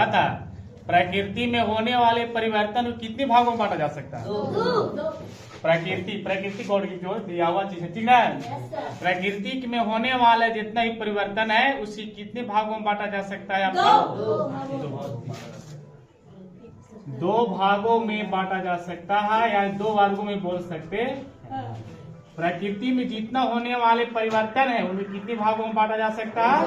कहा था प्रकृति में होने वाले परिवर्तन को कितने भागों में बांटा जा सकता है? प्रकृति गॉड की जो दिया हुआ चीज है, ठीक है। प्रकृति में होने वाले जितना ही परिवर्तन है उसी कितने भागों में बांटा जा सकता है आपका? दो भागों में बांटा जा सकता है, या दो वर्गों में बोल सकते हैं। प्रकृति में जितना होने वाले परिवर्तन है उनमें कितने भागों में बांटा जा सकता है?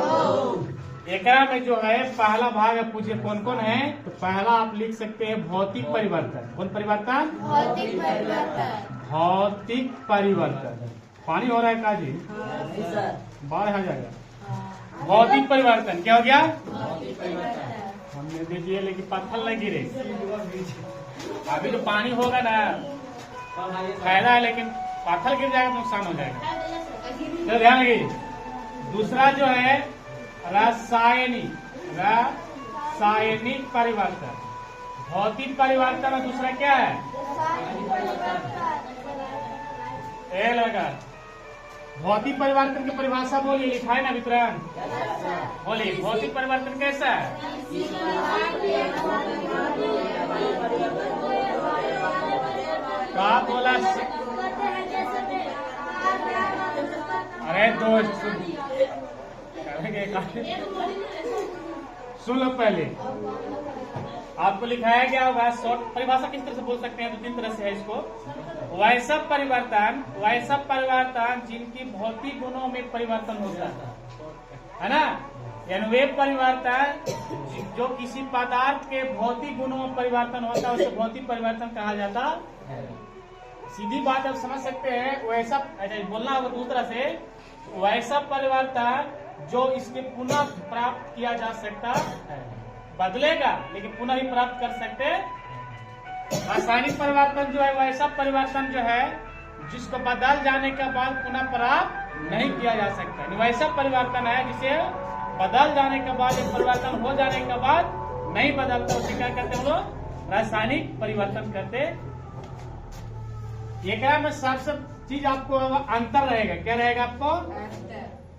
एकरा में जो है पहला भाग है, पूछिए कौन कौन है? तो पहला आप लिख सकते हैं भौतिक परिवर्तन। कौन परिवर्तन? भौतिक परिवर्तन। भौतिक परिवर्तन। पानी हो रहा है काजी? बाढ़ आ जाएगा। भौतिक परिवर्तन क्या हो गया? हमने देखिए लेकिन पत्थर नहीं गिरे। अभी जो पानी होगा ना फायदा है, लेकिन पत्थर गिर जाएगा तो नुकसान हो जाएगा। तो ध्यान रखिए। दूसरा जो है रासायनिक परिवर्तन। भौतिक परिवर्तन और दूसरा क्या है? ए लगा भौतिक परिवर्तन की परिभाषा बोलिए, लिखा है ना वितरण? बोलिए भौतिक परिवर्तन कैसा है? क्या बोला? अरे दोस्त सुन लो पहले, आपको लिखाया गया होगा शॉर्ट परिभाषा किस तरह से बोल सकते हैं? तो तीन तरह से है इसको। वैसा परिवर्तन जिनकी भौतिक गुणों में परिवर्तन होता है ना, यानी वे परिवर्तन जो किसी पदार्थ के भौतिक गुणों में परिवर्तन होता है उसे भौतिक परिवर्तन कहा जाता है। सीधी बात आप समझ सकते हैं। वैसा बोलना होगा दूसरा से, वैसा परिवर्तन जो इसके पुनः प्राप्त किया जा सकता है, बदलेगा लेकिन पुनः ही प्राप्त कर सकते हैं। रासायनिक परिवर्तन जो है वैसा परिवर्तन जो है जिसको बदल जाने के बाद पुनः प्राप्त नहीं किया जा सकता। वैसा परिवर्तन है जिसे बदल जाने के बाद, परिवर्तन हो जाने के बाद नहीं बदलता, उसे क्या करते हैं हम लोग? रासायनिक परिवर्तन करते। एक में सबसे चीज आपको अंतर रहेगा। क्या रहेगा आपको?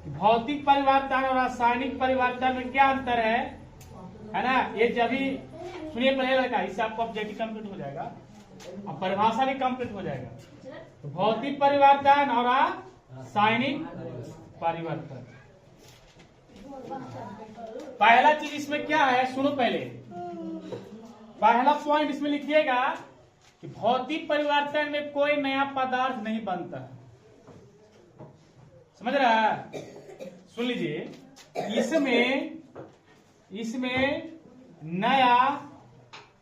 भौतिक परिवर्तन और रासायनिक परिवर्तन में क्या अंतर है ना? ये जब भी सुनिए पहले लड़का, इससे आपको ऑब्जेक्टिव कंप्लीट हो जाएगा, अब परिभाषा भी कंप्लीट हो जाएगा। तो भौतिक परिवर्तन और रासायनिक परिवर्तन, पहला चीज इसमें क्या है सुनो पहले। पहला पॉइंट इसमें लिखिएगा कि भौतिक परिवर्तन में कोई नया पदार्थ नहीं बनता। समझ रहा है? सुन लीजिए, इसमें नया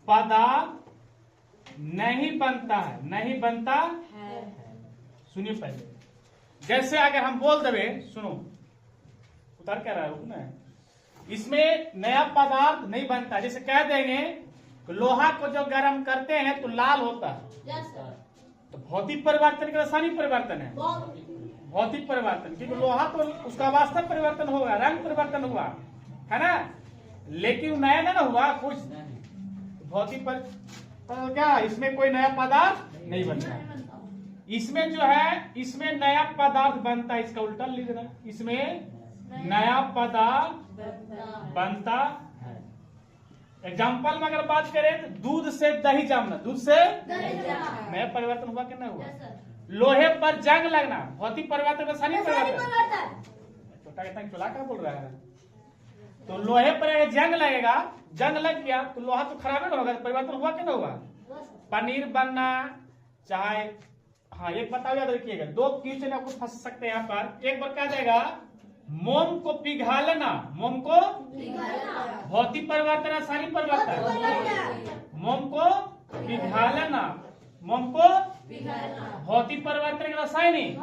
पदार्थ नहीं बनता है, नहीं बनता है। सुनिए पहले, जैसे अगर हम बोल देवे, सुनो उतार क्या रहा है ना, इसमें नया पदार्थ नहीं बनता। जैसे कह देंगे लोहा को जो गर्म करते हैं तो लाल होता है, तो भौतिक परिवर्तन का रासायनिक परिवर्तन है। भौतिक परिवर्तन, क्योंकि लोहा तो उसका वास्तव परिवर्तन होगा, रंग परिवर्तन हुआ है ना, लेकिन नया ना हुआ कुछ। भौतिक पर क्या इसमें कोई नया पदार्थ नहीं बनता। इसमें जो है, इसमें नया पदार्थ बनता है। इसका उल्टा लिख देना, इसमें नया पदार्थ बनता है। एग्जाम्पल में अगर बात करें तो दूध से दही जमना, दूध से नया परिवर्तन हुआ कि नहीं हुआ? लोहे पर जंग लगना, भौतिक परिवर्तन रासायनिक परिवर्तन। छोटा चोला क्या बोल रहा है? तो लोहे पर अगर जंग लगेगा, जंग लग गया तो लोहा तो खराब नहीं होगा, परिवर्तन हुआ कि नहीं हुआ? पनीर बनना चाहे, हाँ एक बताओ याद रखिएगा, दो क्वेश्चन आपको फंस सकते हैं यहाँ पर। एक बार क्या जाएगा, मोम को पिघालना, मोम को भौतिक परिवर्तन रासायनिक परिवर्तन। मोम को पिघालना, मोम को भौतिक परिवर्तन रासायनिक,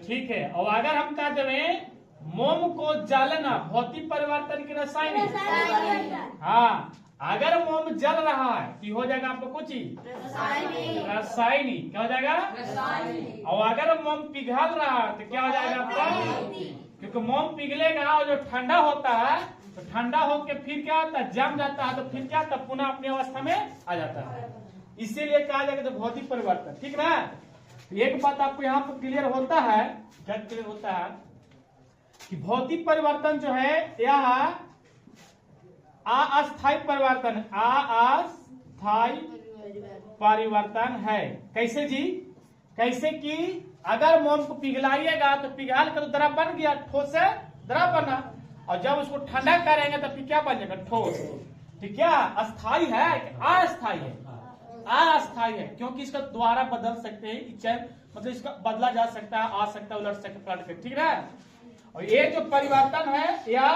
ठीक है। और अगर हम कह दें मोम को जलना, भौतिक परिवर्तन की रासायनिक। हाँ, अगर मोम जल रहा है तो हो जाएगा आपको कुछ ही रासायनिक। क्या हो जाएगा? और अगर मोम पिघल रहा है तो क्या हो जाएगा आपका? क्योंकि मोम पिघलेगा और जो ठंडा होता है तो ठंडा होकर फिर क्या होता है, जम जाता है, तो फिर क्या होता है, पुनः अपनी अवस्था में आ जाता है। इसीलिए कहा जाएगा तो भौतिक परिवर्तन, ठीक ना। एक बात आपको यहाँ पर क्लियर होता है, क्या क्लियर होता है कि भौतिक परिवर्तन जो है यह अस्थायी परिवर्तन, अस्थायी परिवर्तन है। कैसे जी? कैसे कि अगर मोम को पिघलाइएगा तो पिघाल कर तो द्रव बन गया, ठोस से द्रव बना, और जब उसको ठंडा करेंगे तो फिर क्या बन जाएगा? ठोस। ठीक, क्या अस्थायी है कि अस्थायी है? अस्थायी है, क्योंकि इसका द्वारा बदल सकते हैं, मतलब इसका बदला जा सकता है, आ सकता है, उलट सकता है, पलट सकता, ठीक है। और ये जो परिवर्तन है यह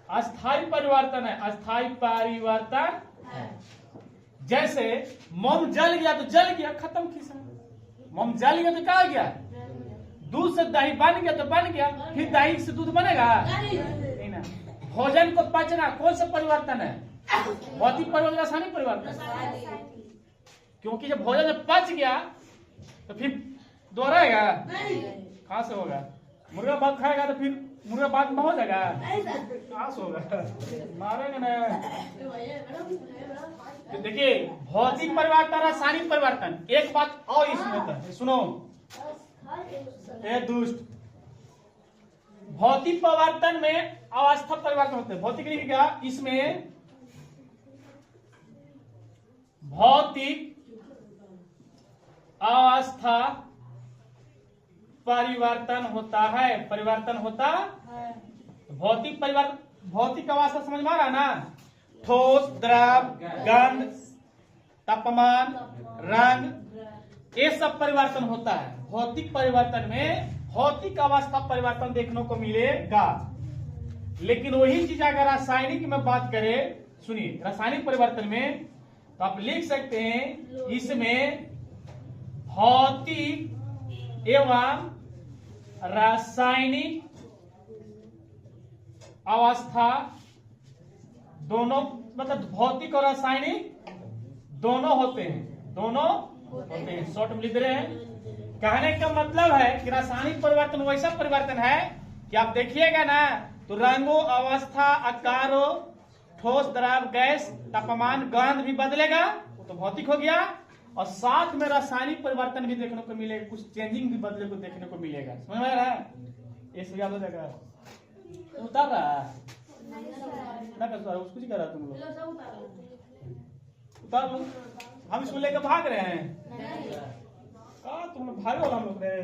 अस्थायी परिवर्तन है, अस्थायी परिवर्तन है। जैसे मोम जल गया तो जल गया, खत्म खिस्सा। मोम जल गया तो क्या हो गया? दूध से दही बन गया तो बन गया, फिर दही से दूध बनेगा नहीं ना। भोजन को पचना कौन सा परिवर्तन है? भौतिक परिवर्तन, रासायनिक परिवर्तन। क्योंकि जब भोजन में पच गया तो फिर दोहराएगा? कहां से होगा? मुर्गा भात खाएगा तो फिर मुर्गा भात में हो जाएगा? कहां से होगा? मारेंगे ना। तो देखिए, भौतिक परिवर्तन, रासायनिक परिवर्तन, एक बात और इसमें होता है, सुनो ए दुष्ट। भौतिक परिवर्तन में अवस्था परिवर्तन होते हैं। भौतिक क्या? इसमें भौतिक अवस्था परिवर्तन होता है, परिवर्तन होता है। भौतिक परिवर्तन, भौतिक अवस्था समझ में आ रहा ना? ठोस, द्रव, गंध, तापमान, रंग, ये सब परिवर्तन होता है। भौतिक परिवर्तन में भौतिक अवस्था परिवर्तन देखने को मिलेगा। लेकिन वही चीज अगर रासायनिक में बात करें, सुनिए, रासायनिक परिवर्तन में तो आप लिख सकते हैं इसमें भौतिक एवं रासायनिक अवस्था दोनों, मतलब भौतिक और रासायनिक दोनों होते हैं, दोनों होते हैं। शॉर्ट में लिख रहे हैं। कहने का मतलब है कि रासायनिक परिवर्तन वैसा परिवर्तन है कि आप देखिएगा ना तो रंगो, अवस्था, आकारो, ठोस, द्रव, गैस, तापमान, गंध भी बदलेगा, वो तो भौतिक हो गया। और साथ में रासायनिक परिवर्तन भी देखने को मिलेगा, कुछ चेंजिंग भी बदले को देखने को मिलेगा। समझ में आ रहा है? ये याद हो जाएगा। उतार रहा है ना, कर उसको ही कर रहा तुम लोग, उतार लो। हम इसको लेकर भाग रहे हैं। तुम लोग भागे वाला हम लोग रहे।